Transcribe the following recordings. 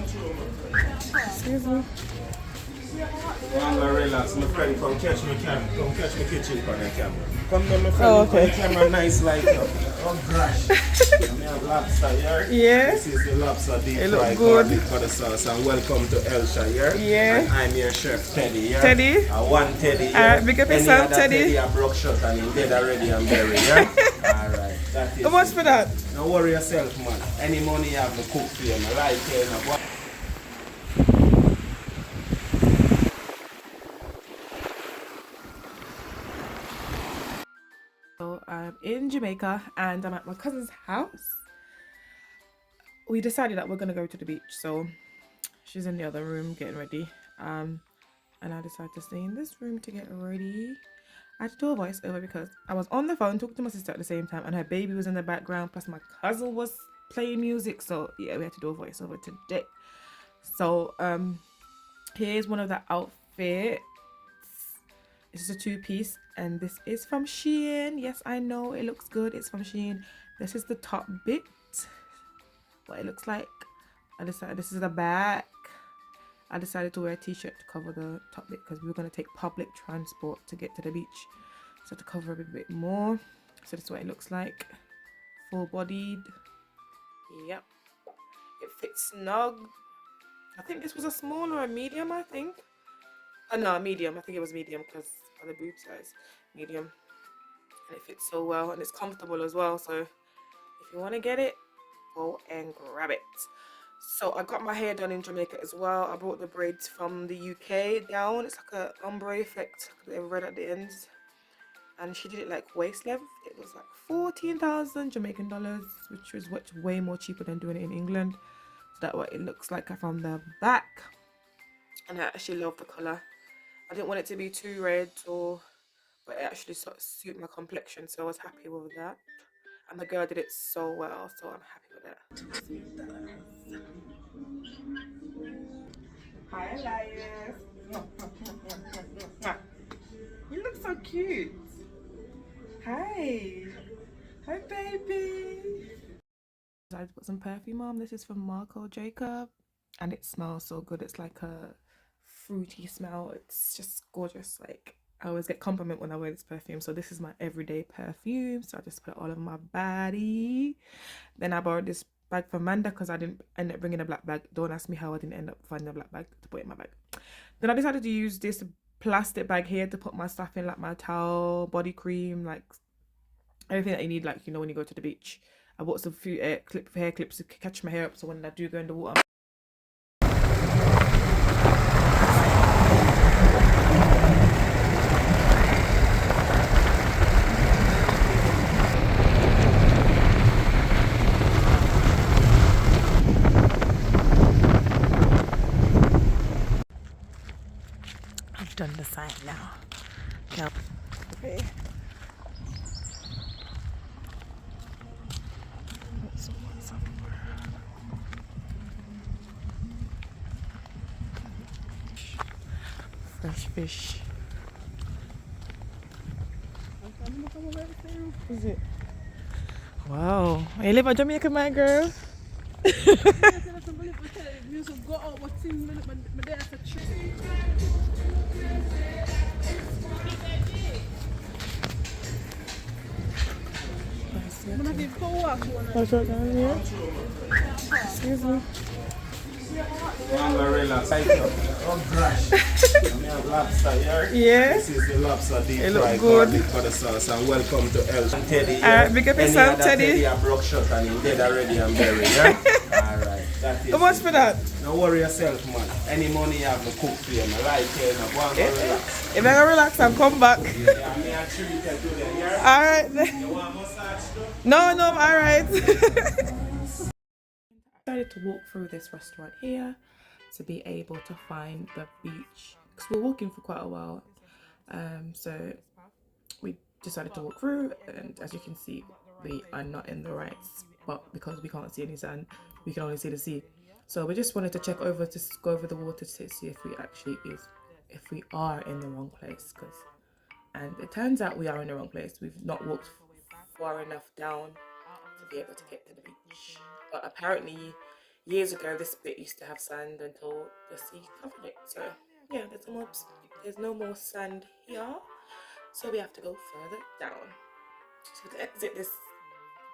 Excuse me. I'm gonna relax, my friend. Come catch me kitchen for the camera. Come down, my friend. Oh, okay. The camera nice like oh gosh. I have lobster here. Yeah. This is the lobster deep It fry look good. garlic butter sauce. And welcome to Elsha here. Yeah. And I'm your chef Teddy here. Teddy. One Teddy here. Alright, big up yourself, Teddy. Teddy I broke shot and he dead already and buried. Yeah. Alright. That is How much it. for that? Don't worry yourself, man. Any money you have to cook for you. I like it. So I'm in Jamaica and I'm at my cousin's house. We decided that we're gonna go to the beach, so she's in the other room getting ready. And I decided to stay in this room to get ready. I had to do a voiceover because I was on the phone talking to my sister at the same time, and her baby was in the background. Plus my cousin was playing music, so yeah, we had to do a voiceover today. So here's one of the outfits. This is a two-piece, and this is from Shein. Yes, I know it looks good. It's from Shein. This is the top bit. What it looks like. I decided this is the back. I decided to wear a t-shirt to cover the top bit because we were going to take public transport to get to the beach. So to cover a bit more. So this is what it looks like. Full-bodied. Yep. It fits snug. I think this was a small or a medium, I think. No, medium. I think it was medium because of the boob size. Medium. And it fits so well and it's comfortable as well. So if you want to get it, go and grab it. So I got my hair done in Jamaica as well. I brought the braids from the UK down. It's like a ombre effect, like a bit of red at the ends. And she did it like waist length. It was like 14,000 Jamaican dollars, which was way more cheaper than doing it in England. So that's what it looks like from the back. And I actually love the colour. I didn't want it to be too red, but it actually sort of suited my complexion, so I was happy with that. And the girl did it so well, so I'm happy with that. Hi, Elias. You look so cute. Hi. Hi, baby. I put some perfume on. This is from Marco Jacob, and it smells so good. It's like a fruity smell. It's just gorgeous. Like I always get compliment when I wear this perfume, so this is my everyday perfume. So I just put it all over my body. Then I borrowed this bag from Amanda because I didn't end up bringing a black bag. Don't ask me how I didn't end up finding a black bag to put in my bag. Then I decided to use this plastic bag here to put my stuff in, like my towel, body cream, like everything that you need, like, you know, when you go to the beach. I bought some few hair clips to catch my hair up, so when I do go in the water, I've done the sign now. Okay. Fresh fish. Is it? Wow. You live in Jamaica, my girl? Excuse me. I'm gonna relax. Oh gosh. I have lobster here. Yeah. This is the lobster deep It fry look good. garlic butter sauce. And welcome to Elsha. Teddy here. Alright, big up yourself, Teddy. Teddy I broke shot and he dead already and buried. Yeah. Alright. That is How much it. for that? Don't worry yourself, man. Any money you have to cook for you. I like it. I want to relax. If I can relax and come back. Yeah, I mean, I treat you to them. Yeah. Alright. You want massage too? No, alright. I decided to walk through this restaurant here to be able to find the beach, because we're walking for quite a while. So we decided to walk through, and as you can see, we are not in the right spot because we can't see any sand. We can only see the sea. So we just wanted to check over to go over the water to see if we are in the wrong place. And it turns out we are in the wrong place. We've not walked far enough down to be able to get to the beach. But apparently years ago this bit used to have sand until the sea covered it. So yeah, there's no more sand here. So we have to go further down. So to exit this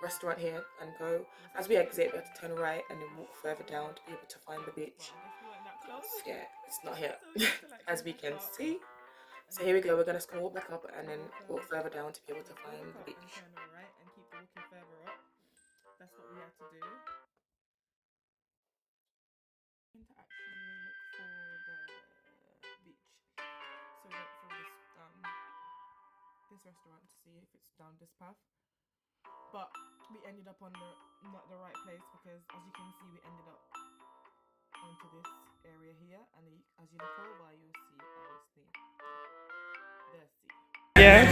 restaurant here and go, as we exit, we have to turn right and then walk further down to be able to find the beach. Yeah, it's not here, as we can see. So here we go, we're just gonna walk back up and then walk further down to be able to find the beach. Turn right and keep walking further up. That's what we had to do. To actually look for the beach. So we went for this restaurant to see if it's down this path. But we ended up on not the right place, because as you can see, we ended up onto this area here, and as you look over, you'll see obviously the sea. Yeah.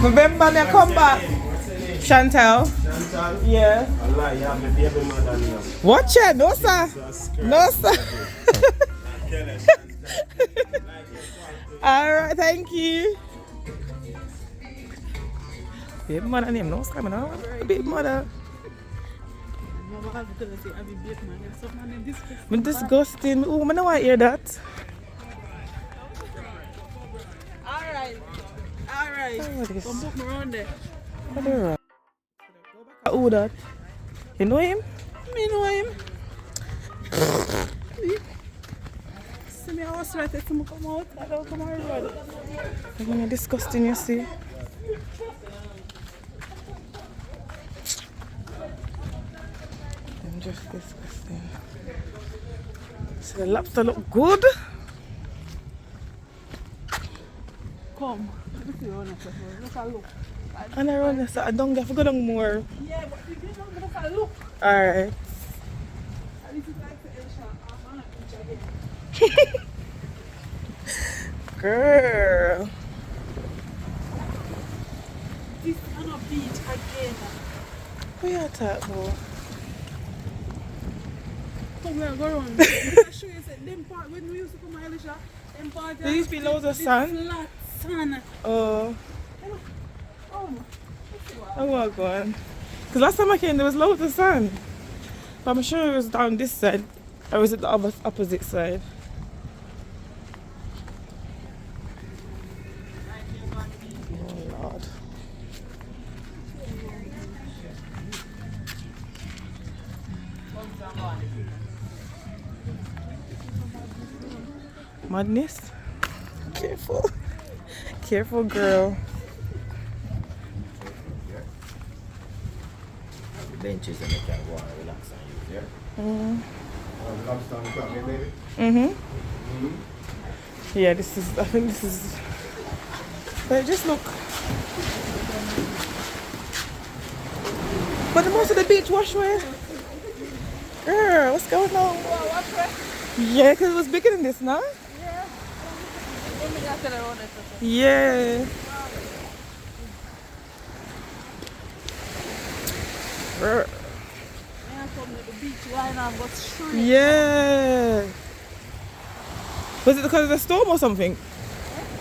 Remember me come back. Chantal. Chantal? Yeah. Allah, you have my baby mother now. Watch it, no sir. No sir. Alright, thank you. Baby mother name, no scam now. Baby mother. I'm disgusting. Oh, I don't want to hear that. Alright. Come book me around there. Who that? You know him? Me know him. See me, I was right to come out. I don't come out. I'm disgusting, you see. I'm just disgusting. So the lobster look good. Come. And I run this, I don't get to go down more. Yeah, but you don't have to look. Alright. Girl. This is on a beach again. What are you talking about? Come here, go around. I'll show you them part when we used to come to Elisha. Them part there used to be loads of sand. Flat sand. Oh. Oh my god. Because last time I came there was loads of sand. But I'm sure it was down this side. Or was it the opposite side? Oh lord. Madness. Careful. Careful, girl. Benches and they can go and relax and use, yeah? Lobster on the top, yeah, baby? Yeah, I think this is, but just look. But the most of the beach wash away. Girl, what's going on? Yeah, because it was bigger than this, no? Yeah. Yeah. Was it because of the storm or something?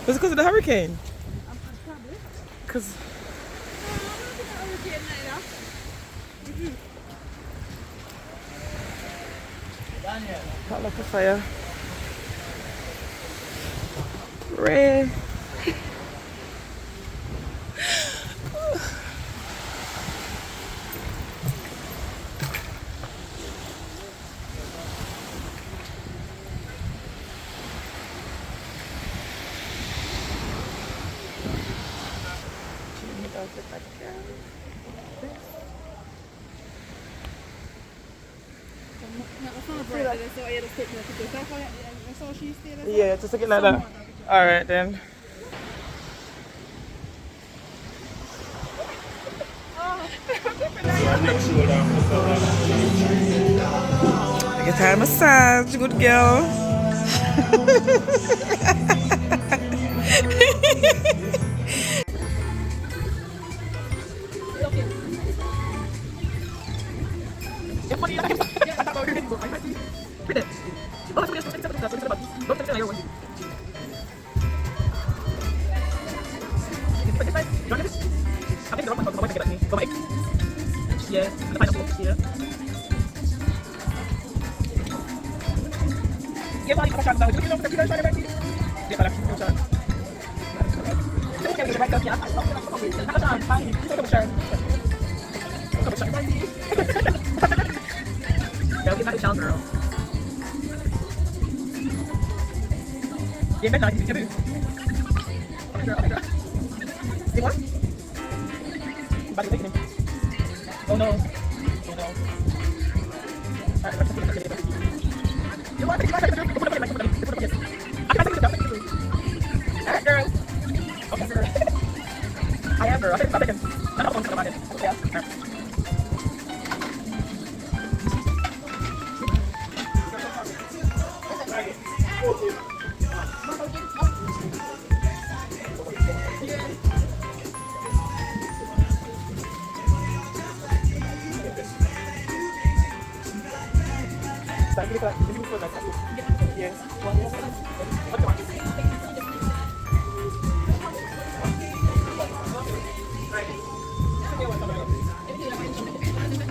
Was it because of the hurricane? Because. Not like a fire. Ray. Yeah, just take it like that. Alright then. Take your time massage, good girl. Yeah, the pineapple here. Dia balik ke belakang. Dia bilang kita ada balik. Dia balik ke belakang. Kita kan kita balik ke atas. Atas, pagi. Kita ke belakang. Ke belakang pagi. Don't get my girl. Dia benar di sini. Dia what? Balik lagi. Oh no. Oh no. You want to get back to the Alright, girl. Okay, girl. I am girl. I don't want to talk about it. Yeah. Yes.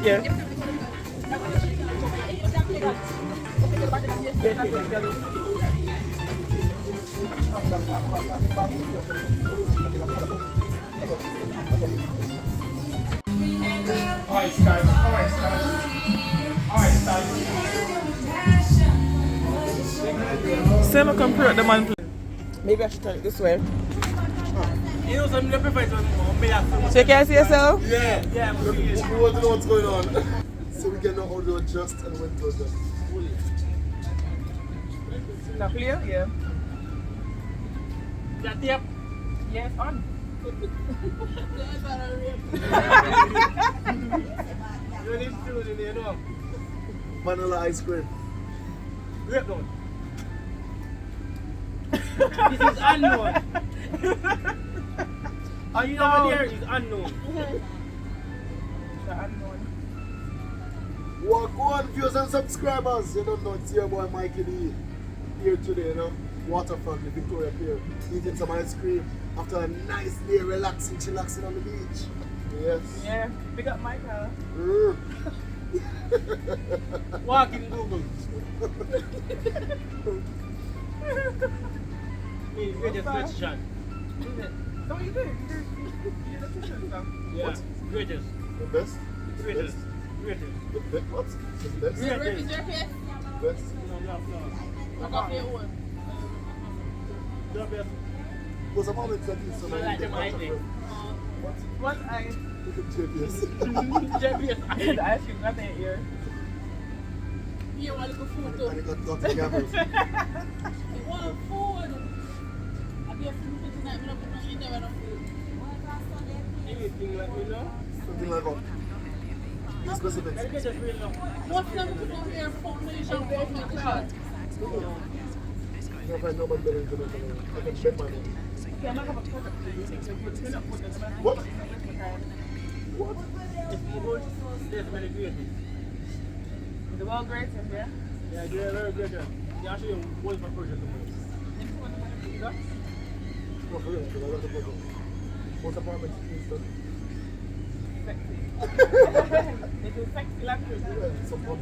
Yeah. Alright, guys. Say I can put the man. Maybe I should turn it this way. You know, some of the preference So you can see yourself? Yeah. We want to know what's going on. So we can know how to adjust and when to adjust. Now clear? Yeah. That yep. Yes, on. You know. Vanilla ice cream. Grape down. This is unknown. Are you over there? Is unknown. The unknown. Walk on, viewers and subscribers. You don't know, it's your boy Mikey D here today, you know. Waterfront, the Victoria Pier. Eating some ice cream after a nice day, relaxing, chillaxing on the beach. Yes. Yeah. Pick up my car. Walk in Google. Me, greatest question. Is it? So what you do? You do the kitchen stuff. Yeah. Greatest. The best? Greatest. Greatest. The best? What? The best? Greatest. Best? No. The best. Because I'm always talking to somebody. I like them lightning. What I JPS. JPS. the ice cream nothing here. You want to go food too? And it got lots of gabbers. You want food? I'll be a food for tonight. We don't put no in there with no food. Anything like you know? Something like that. Be specific. I get just real long. What's the put on here foundation for my car? I find nobody better in Jamaica. I can bet my money. Okay, I'm not gonna put it. What? What? It's the world. There's many greatest. The world greatest, yeah? Yeah, they're very great. They actually world for project. No, for real, because I got the book. Most apartments in Kingston. Sexy. It's a sexy luxury. Yeah, some more.